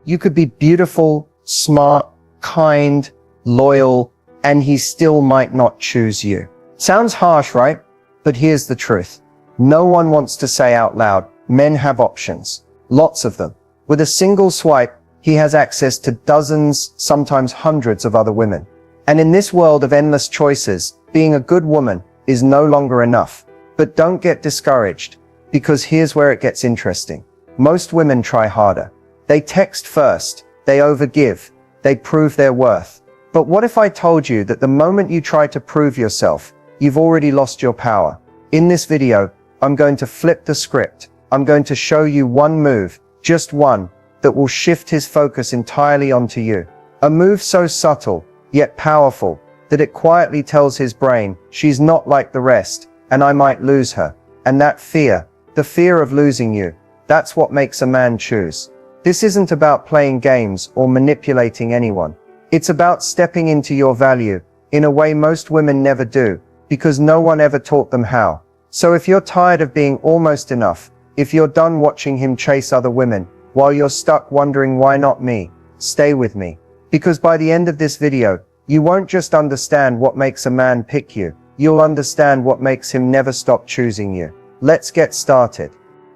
You could be beautiful, smart, kind, loyal, and he still might not choose you. Sounds harsh, right? But here's the truth. No one wants to say out loud, men have options. Lots of them. With a single swipe, he has access to dozens, sometimes hundreds of other women. And in this world of endless choices, being a good woman is no longer enough. But don't get discouraged, because here's where it gets interesting. Most women try harder. They text first, they overgive, they prove their worth. But what if I told you that the moment you try to prove yourself, you've already lost your power? In this video, I'm going to flip the script. I'm going to show you one move, just one, that will shift his focus entirely onto you. A move so subtle, yet powerful, that it quietly tells his brain, she's not like the rest, and I might lose her. And that fear, the fear of losing you, that's what makes a man choose. This isn't about playing games or manipulating anyone. It's about stepping into your value, in a way most women never do, because no one ever taught them how. So if you're tired of being almost enough, if you're done watching him chase other women, while you're stuck wondering why not me, stay with me. Because by the end of this video, you won't just understand what makes a man pick you, you'll understand what makes him never stop choosing you. Let's get started.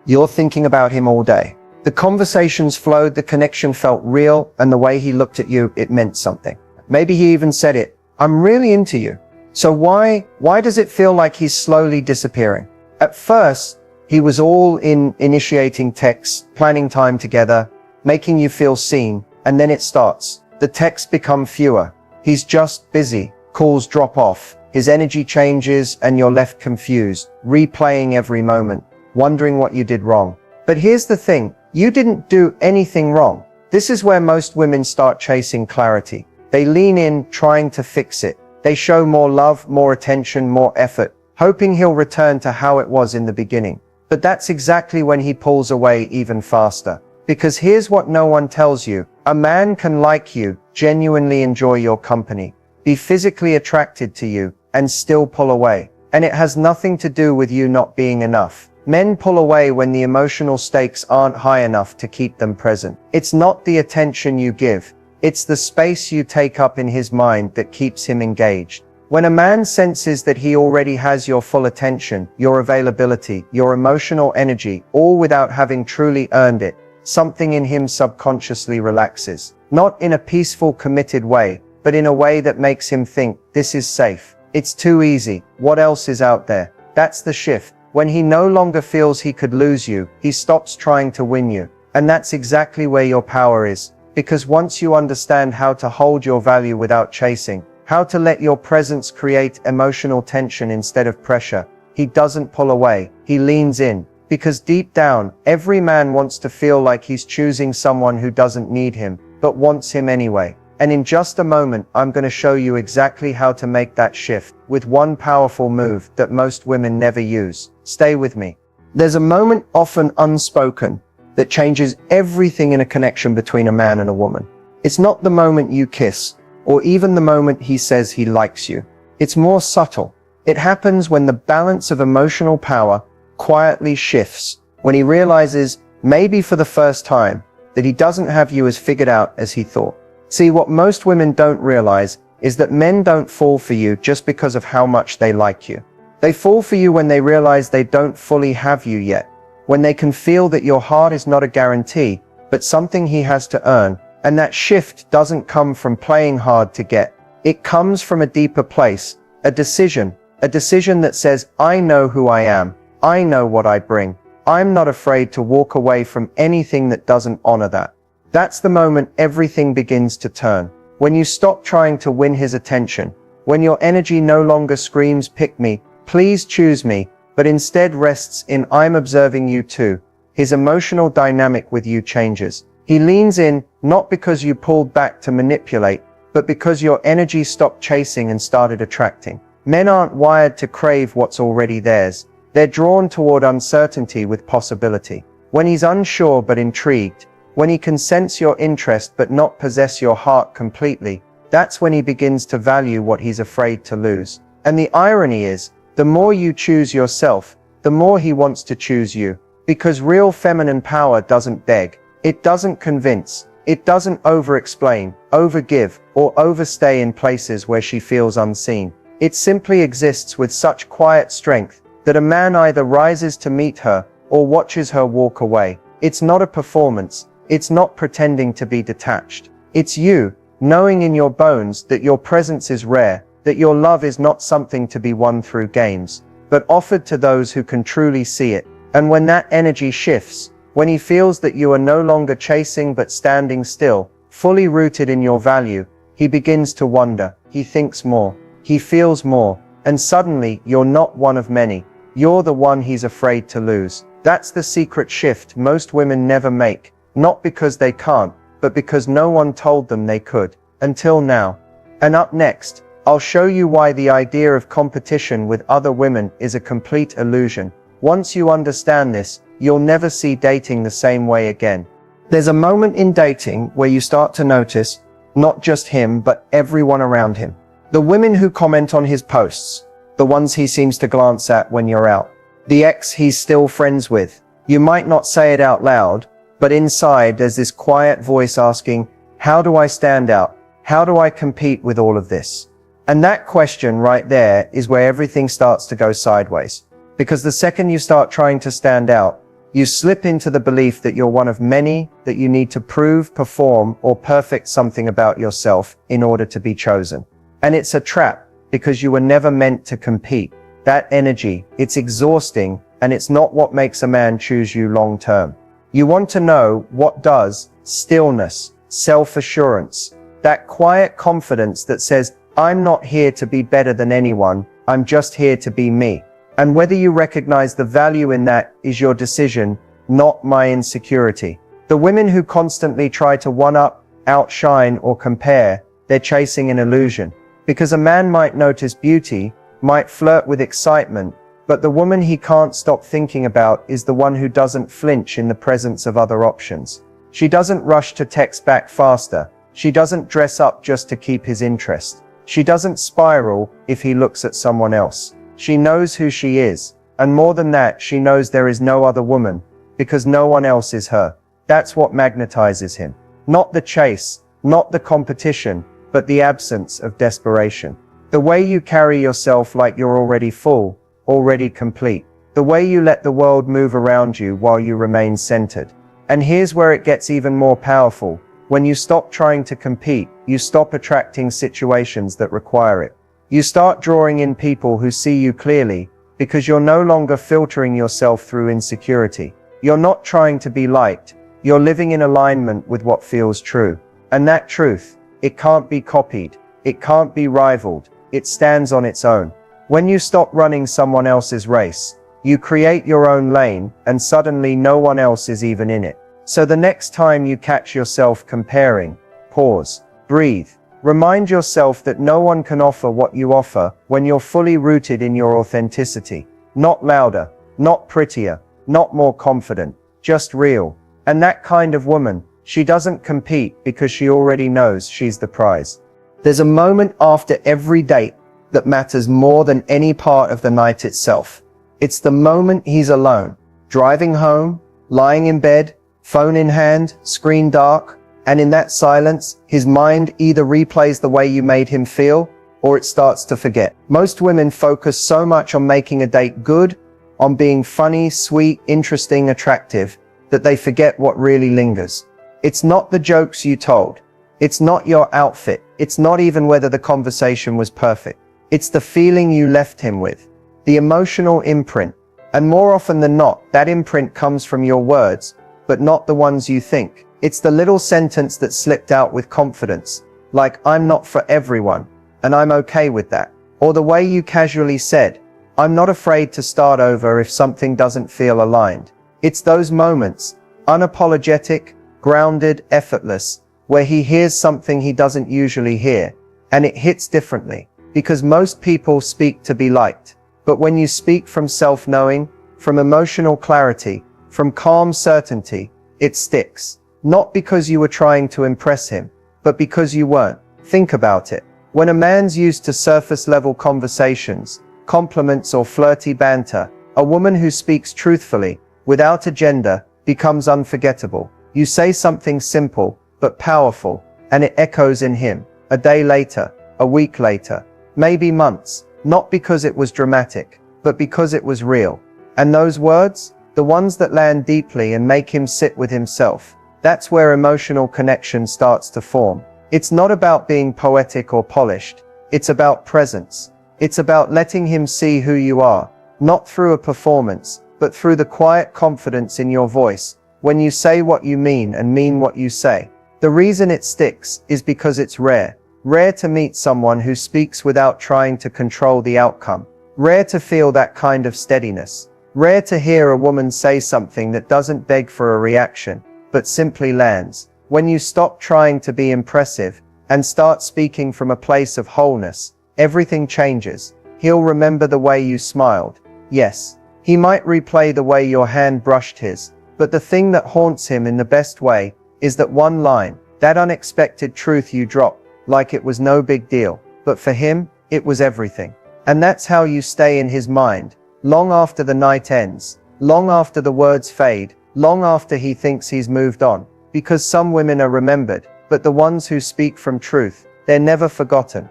You're thinking about him all day. The conversations flowed, the connection felt real, and the way he looked at you, it meant something. Maybe he even said it, I'm really into you. So why does it feel like he's slowly disappearing? At first, he was all in initiating texts, planning time together, making you feel seen, and then it starts. The texts become fewer. He's just busy, calls drop off, his energy changes, and you're left confused, replaying every moment, wondering what you did wrong. But here's the thing, you didn't do anything wrong. This is where most women start chasing clarity. They lean in, trying to fix it. They show more love, more attention, more effort, hoping he'll return to how it was in the beginning. But that's exactly when he pulls away even faster. Because here's what no one tells you. A man can like you, genuinely enjoy your company, be physically attracted to you, and still pull away. And it has nothing to do with you not being enough. Men pull away when the emotional stakes aren't high enough to keep them present. It's not the attention you give. It's the space you take up in his mind that keeps him engaged. When a man senses that he already has your full attention, your availability, your emotional energy, all without having truly earned it, something in him subconsciously relaxes. Not in a peaceful, committed way, but in a way that makes him think, this is safe. It's too easy. What else is out there? That's the shift. When he no longer feels he could lose you, he stops trying to win you. And that's exactly where your power is. Because once you understand how to hold your value without chasing, how to let your presence create emotional tension instead of pressure, he doesn't pull away, he leans in. Because deep down, every man wants to feel like he's choosing someone who doesn't need him, but wants him anyway. And in just a moment, I'm going to show you exactly how to make that shift, with one powerful move that most women never use. Stay with me. There's a moment, often unspoken, that changes everything in a connection between a man and a woman. It's not the moment you kiss, or even the moment he says he likes you. It's more subtle. It happens when the balance of emotional power quietly shifts, when he realizes, maybe for the first time, that he doesn't have you as figured out as he thought. See, what most women don't realize is that men don't fall for you just because of how much they like you. They fall for you when they realize they don't fully have you yet, when they can feel that your heart is not a guarantee, but something he has to earn. And that shift doesn't come from playing hard to get. It comes from a deeper place, a decision that says, I know who I am, I know what I bring, I'm not afraid to walk away from anything that doesn't honor that. That's the moment everything begins to turn. When you stop trying to win his attention, when your energy no longer screams, pick me, please choose me, but instead rests in, I'm observing you too. His emotional dynamic with you changes. He leans in, not because you pulled back to manipulate, but because your energy stopped chasing and started attracting. Men aren't wired to crave what's already theirs. They're drawn toward uncertainty with possibility. When he's unsure but intrigued, when he can sense your interest but not possess your heart completely, that's when he begins to value what he's afraid to lose. And the irony is, the more you choose yourself, the more he wants to choose you. Because real feminine power doesn't beg. It doesn't convince. It doesn't over-explain, over-give, or overstay in places where she feels unseen. It simply exists with such quiet strength that a man either rises to meet her or watches her walk away. It's not a performance. It's not pretending to be detached. It's you, knowing in your bones that your presence is rare, that your love is not something to be won through games, but offered to those who can truly see it. And when that energy shifts, when he feels that you are no longer chasing but standing still, fully rooted in your value, he begins to wonder, he thinks more, he feels more, and suddenly you're not one of many. You're the one he's afraid to lose. That's the secret shift most women never make, not because they can't, but because no one told them they could, until now. And up next, I'll show you why the idea of competition with other women is a complete illusion. Once you understand this, you'll never see dating the same way again. There's a moment in dating where you start to notice, not just him, but everyone around him. The women who comment on his posts, the ones he seems to glance at when you're out, the ex he's still friends with. You might not say it out loud, but inside there's this quiet voice asking, how do I stand out? How do I compete with all of this? And that question right there is where everything starts to go sideways. Because the second you start trying to stand out, you slip into the belief that you're one of many, that you need to prove, perform, or perfect something about yourself in order to be chosen. And it's a trap, because you were never meant to compete. That energy, it's exhausting, and it's not what makes a man choose you long term. You want to know what does: stillness, self-assurance, that quiet confidence that says, I'm not here to be better than anyone, I'm just here to be me. And whether you recognize the value in that is your decision, not my insecurity. The women who constantly try to one-up, outshine, or compare, they're chasing an illusion. Because a man might notice beauty, might flirt with excitement, but the woman he can't stop thinking about is the one who doesn't flinch in the presence of other options. She doesn't rush to text back faster. She doesn't dress up just to keep his interest. She doesn't spiral if he looks at someone else. She knows who she is, and more than that, she knows there is no other woman, because no one else is her. That's what magnetizes him. Not the chase, not the competition, but the absence of desperation. The way you carry yourself like you're already full, already complete. The way you let the world move around you while you remain centered. And here's where it gets even more powerful. When you stop trying to compete, you stop attracting situations that require it. You start drawing in people who see you clearly, because you're no longer filtering yourself through insecurity. You're not trying to be liked. You're living in alignment with what feels true. And that truth, it can't be copied. It can't be rivaled. It stands on its own. When you stop running someone else's race, you create your own lane, and suddenly no one else is even in it. So the next time you catch yourself comparing, pause, breathe. Remind yourself that no one can offer what you offer when you're fully rooted in your authenticity. Not louder, not prettier, not more confident, just real. And that kind of woman, she doesn't compete because she already knows she's the prize. There's a moment after every date that matters more than any part of the night itself. It's the moment he's alone, driving home, lying in bed, phone in hand, screen dark, and in that silence, his mind either replays the way you made him feel, or it starts to forget. Most women focus so much on making a date good, on being funny, sweet, interesting, attractive, that they forget what really lingers. It's not the jokes you told. It's not your outfit. It's not even whether the conversation was perfect. It's the feeling you left him with, the emotional imprint. And more often than not, that imprint comes from your words, but not the ones you think. It's the little sentence that slipped out with confidence, like, I'm not for everyone, and I'm okay with that. Or the way you casually said, I'm not afraid to start over if something doesn't feel aligned. It's those moments, unapologetic, grounded, effortless, where he hears something he doesn't usually hear, and it hits differently. Because most people speak to be liked. But when you speak from self-knowing, from emotional clarity, from calm certainty, it sticks. Not because you were trying to impress him, but because you weren't. Think about it. When a man's used to surface-level conversations, compliments or flirty banter, a woman who speaks truthfully, without agenda, becomes unforgettable. You say something simple, but powerful, and it echoes in him, a day later, a week later, maybe months, not because it was dramatic, but because it was real. And those words, the ones that land deeply and make him sit with himself, that's where emotional connection starts to form. It's not about being poetic or polished. It's about presence. It's about letting him see who you are, not through a performance, but through the quiet confidence in your voice, when you say what you mean and mean what you say. The reason it sticks is because it's rare. Rare to meet someone who speaks without trying to control the outcome. Rare to feel that kind of steadiness. Rare to hear a woman say something that doesn't beg for a reaction, but simply lands. When you stop trying to be impressive and start speaking from a place of wholeness, everything changes. He'll remember the way you smiled. Yes, he might replay the way your hand brushed his, but the thing that haunts him in the best way is that one line, that unexpected truth you dropped, like it was no big deal, but for him, it was everything. And that's how you stay in his mind, long after the night ends, long after the words fade, long after he thinks he's moved on. Because some women are remembered, but the ones who speak from truth, they're never forgotten.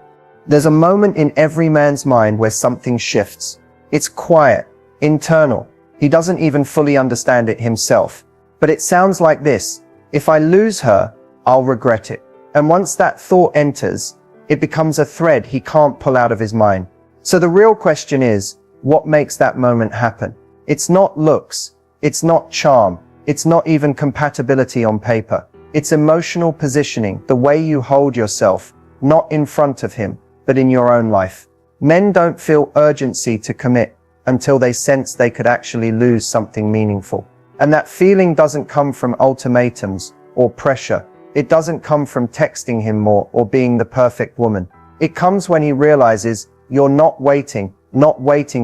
There's a moment in every man's mind where something shifts. It's quiet, internal. He doesn't even fully understand it himself. But it sounds like this: if I lose her, I'll regret it. And once that thought enters, it becomes a thread he can't pull out of his mind. So the real question is, what makes that moment happen? It's not looks. It's not charm. It's not even compatibility on paper. It's emotional positioning, the way you hold yourself, not in front of him, but in your own life. Men don't feel urgency to commit until they sense they could actually lose something meaningful. And that feeling doesn't come from ultimatums or pressure. It doesn't come from texting him more or being the perfect woman. It comes when he realizes you're not waiting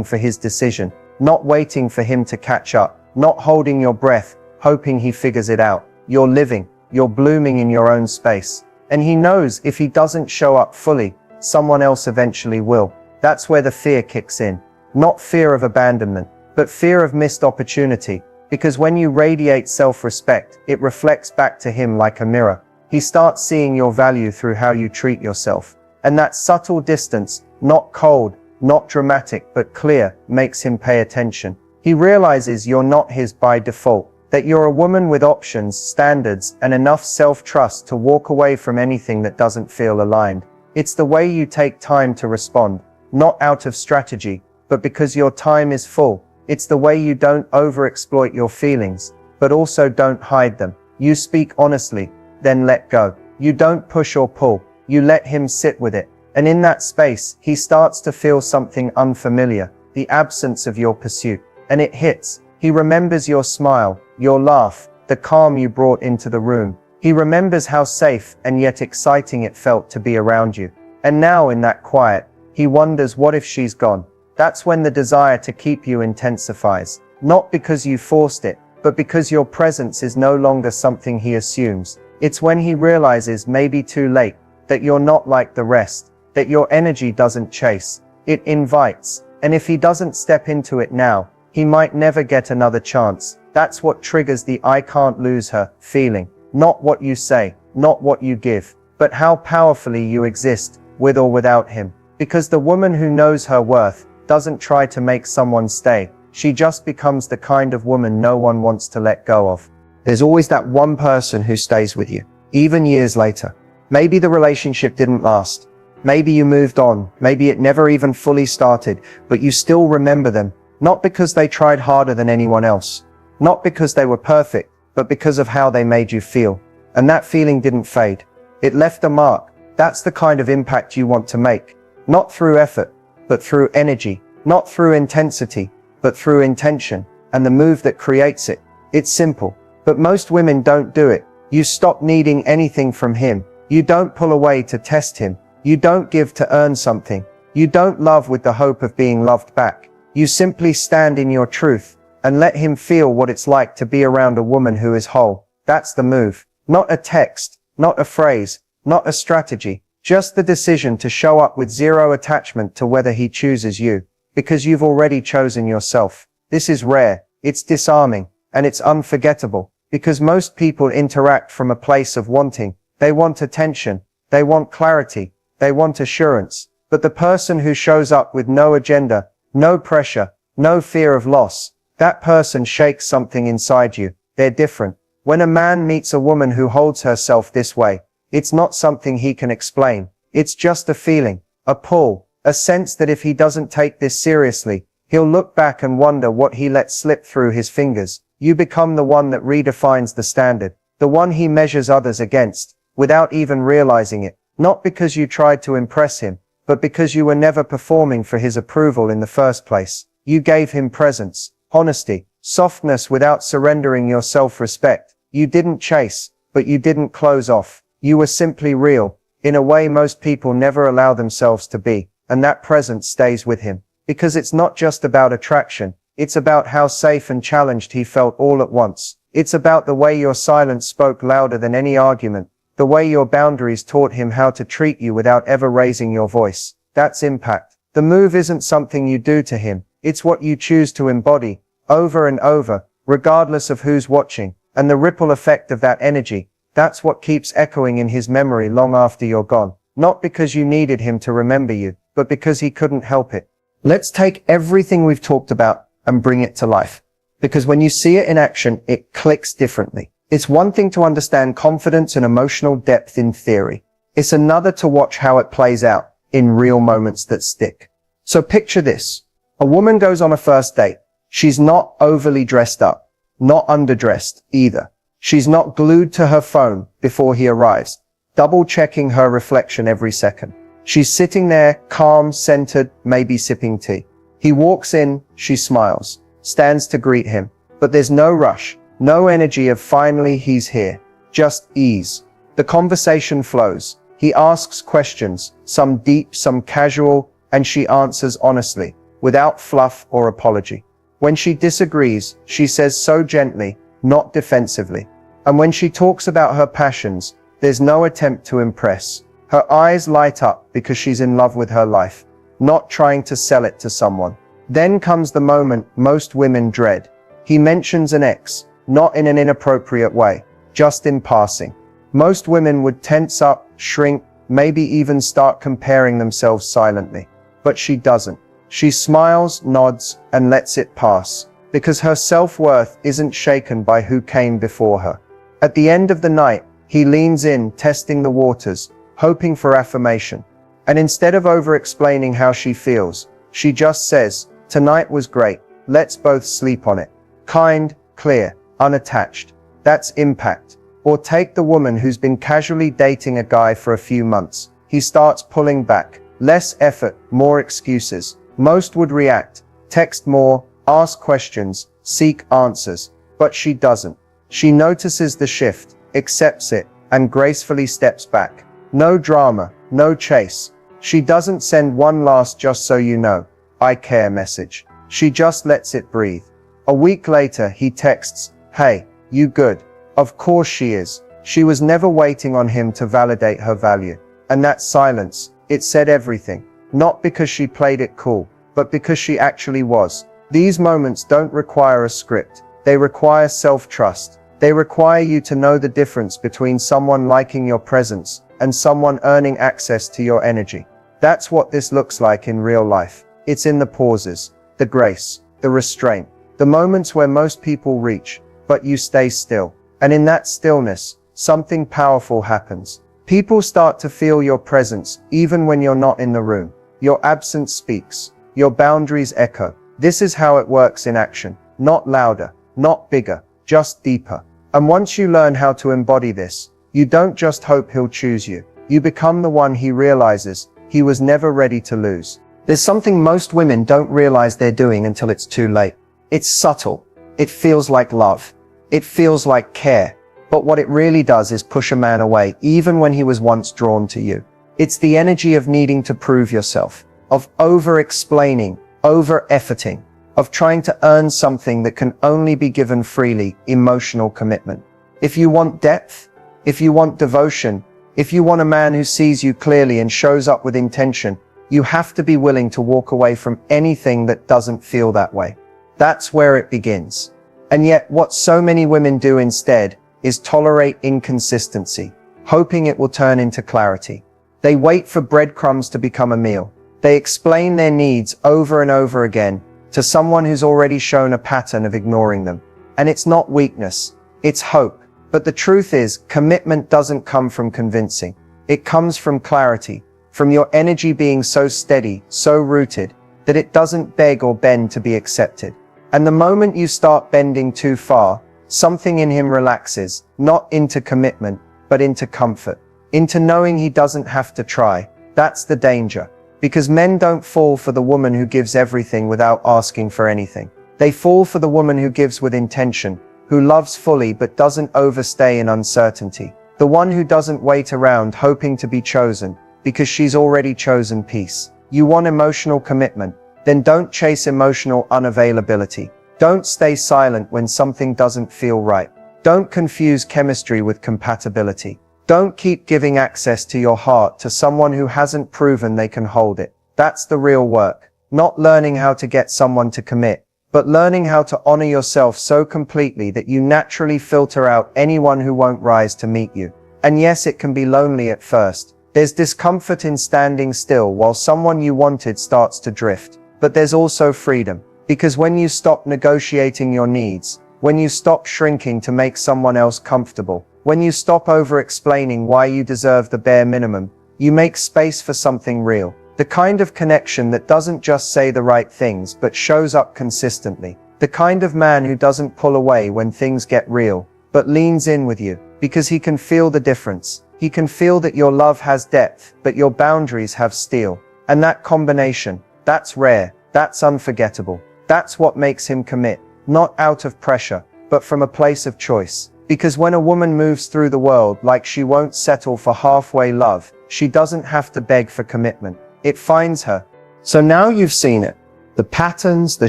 for his decision, not waiting for him to catch up, not holding your breath, hoping he figures it out. You're living, you're blooming in your own space. And he knows if he doesn't show up fully, someone else eventually will. That's where the fear kicks in. Not fear of abandonment, but fear of missed opportunity. Because when you radiate self-respect, it reflects back to him like a mirror. He starts seeing your value through how you treat yourself. And that subtle distance, not cold, not dramatic, but clear, makes him pay attention. He realizes you're not his by default, that you're a woman with options, standards, and enough self-trust to walk away from anything that doesn't feel aligned. It's the way you take time to respond, not out of strategy, but because your time is full. It's the way you don't overexploit your feelings, but also don't hide them. You speak honestly, then let go. You don't push or pull. You let him sit with it. And in that space, he starts to feel something unfamiliar, the absence of your pursuit. And it hits. He remembers your smile, your laugh, the calm you brought into the room. He remembers how safe and yet exciting it felt to be around you. And now in that quiet, he wonders, what if she's gone? That's when the desire to keep you intensifies. Not because you forced it, but because your presence is no longer something he assumes. It's when he realizes, maybe too late, that you're not like the rest, that your energy doesn't chase, it invites. And if he doesn't step into it now, he might never get another chance. That's what triggers the "I can't lose her" feeling. Not what you say, not what you give, but how powerfully you exist, with or without him. Because the woman who knows her worth doesn't try to make someone stay. She just becomes the kind of woman no one wants to let go of. There's always that one person who stays with you, even years later. Maybe the relationship didn't last. Maybe you moved on. Maybe it never even fully started, but you still remember them. Not because they tried harder than anyone else. Not because they were perfect, but because of how they made you feel. And that feeling didn't fade. It left a mark. That's the kind of impact you want to make. Not through effort, but through energy. Not through intensity, but through intention. And the move that creates it. It's simple, but most women don't do it. You stop needing anything from him. You don't pull away to test him. You don't give to earn something. You don't love with the hope of being loved back. You simply stand in your truth and let him feel what it's like to be around a woman who is whole. That's the move. Not a text, not a phrase, not a strategy. Just the decision to show up with zero attachment to whether he chooses you, because you've already chosen yourself. This is rare, it's disarming, and it's unforgettable, because most people interact from a place of wanting. They want attention, they want clarity, they want assurance. But the person who shows up with no agenda, no pressure, no fear of loss, that person shakes something inside you. They're different. When a man meets a woman who holds herself this way, it's not something he can explain. It's just a feeling, a pull, a sense that if he doesn't take this seriously, he'll look back and wonder what he let slip through his fingers. You become the one that redefines the standard, the one he measures others against, without even realizing it. Not because you tried to impress him, but because you were never performing for his approval in the first place. You gave him presence, honesty, softness without surrendering your self-respect. You didn't chase, but you didn't close off. You were simply real, in a way most people never allow themselves to be, and that presence stays with him. Because it's not just about attraction, it's about how safe and challenged he felt all at once. It's about the way your silence spoke louder than any argument, the way your boundaries taught him how to treat you without ever raising your voice. That's impact. The move isn't something you do to him, it's what you choose to embody, over and over, regardless of who's watching, and the ripple effect of that energy. That's what keeps echoing in his memory long after you're gone. Not because you needed him to remember you, but because he couldn't help it. Let's take everything we've talked about and bring it to life. Because when you see it in action, it clicks differently. It's one thing to understand confidence and emotional depth in theory. It's another to watch how it plays out in real moments that stick. So picture this. A woman goes on a first date. She's not overly dressed up, not underdressed either. She's not glued to her phone before he arrives, double checking her reflection every second. She's sitting there, calm, centered, maybe sipping tea. He walks in, she smiles, stands to greet him, but there's no rush, no energy of finally he's here, just ease. The conversation flows. He asks questions, some deep, some casual, and she answers honestly, without fluff or apology. When she disagrees, she says so gently, not defensively. And when she talks about her passions, there's no attempt to impress. Her eyes light up because she's in love with her life, not trying to sell it to someone. Then comes the moment most women dread. He mentions an ex, not in an inappropriate way, just in passing. Most women would tense up, shrink, maybe even start comparing themselves silently. But she doesn't. She smiles, nods, and lets it pass, because her self-worth isn't shaken by who came before her. At the end of the night, he leans in, testing the waters, hoping for affirmation. And instead of over-explaining how she feels, she just says, "Tonight was great, let's both sleep on it." Kind, clear, unattached. That's impact. Or take the woman who's been casually dating a guy for a few months. He starts pulling back. Less effort, more excuses. Most would react, text more, ask questions, seek answers. But she doesn't. She notices the shift, accepts it, and gracefully steps back. No drama, no chase. She doesn't send one last "just so you know, I care" message. She just lets it breathe. A week later, he texts, "Hey, you good?" Of course she is. She was never waiting on him to validate her value. And that silence, it said everything. Not because she played it cool, but because she actually was. These moments don't require a script. They require self-trust. They require you to know the difference between someone liking your presence and someone earning access to your energy. That's what this looks like in real life. It's in the pauses, the grace, the restraint, the moments where most people reach, but you stay still. And in that stillness, something powerful happens. People start to feel your presence even when you're not in the room. Your absence speaks. Your boundaries echo. This is how it works in action. Not louder, not bigger, just deeper. And once you learn how to embody this, you don't just hope he'll choose you. You become the one he realizes he was never ready to lose. There's something most women don't realize they're doing until it's too late. It's subtle. It feels like love. It feels like care. But what it really does is push a man away, even when he was once drawn to you. It's the energy of needing to prove yourself, of over-explaining, over-efforting, of trying to earn something that can only be given freely, emotional commitment. If you want depth, if you want devotion, if you want a man who sees you clearly and shows up with intention, you have to be willing to walk away from anything that doesn't feel that way. That's where it begins. And yet what so many women do instead is tolerate inconsistency, hoping it will turn into clarity. They wait for breadcrumbs to become a meal. They explain their needs over and over again to someone who's already shown a pattern of ignoring them. And it's not weakness, it's hope. But the truth is, commitment doesn't come from convincing. It comes from clarity, from your energy being so steady, so rooted, that it doesn't beg or bend to be accepted. And the moment you start bending too far, something in him relaxes, not into commitment, but into comfort, into knowing he doesn't have to try. That's the danger. Because men don't fall for the woman who gives everything without asking for anything. They fall for the woman who gives with intention, who loves fully but doesn't overstay in uncertainty. The one who doesn't wait around hoping to be chosen, because she's already chosen peace. You want emotional commitment? Then don't chase emotional unavailability. Don't stay silent when something doesn't feel right. Don't confuse chemistry with compatibility. Don't keep giving access to your heart to someone who hasn't proven they can hold it. That's the real work. Not learning how to get someone to commit, but learning how to honor yourself so completely that you naturally filter out anyone who won't rise to meet you. And yes, it can be lonely at first. There's discomfort in standing still while someone you wanted starts to drift. But there's also freedom. Because when you stop negotiating your needs, when you stop shrinking to make someone else comfortable, when you stop over-explaining why you deserve the bare minimum, you make space for something real. The kind of connection that doesn't just say the right things but shows up consistently. The kind of man who doesn't pull away when things get real, but leans in with you, because he can feel the difference. He can feel that your love has depth, but your boundaries have steel. And that combination, that's rare, that's unforgettable. That's what makes him commit, not out of pressure, but from a place of choice. Because when a woman moves through the world like she won't settle for halfway love, she doesn't have to beg for commitment. It finds her. So now you've seen it. The patterns, the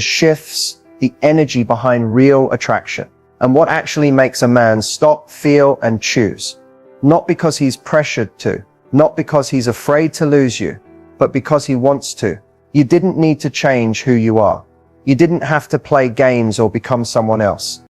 shifts, the energy behind real attraction. And what actually makes a man stop, feel, and choose. Not because he's pressured to, not because he's afraid to lose you, but because he wants to. You didn't need to change who you are. You didn't have to play games or become someone else.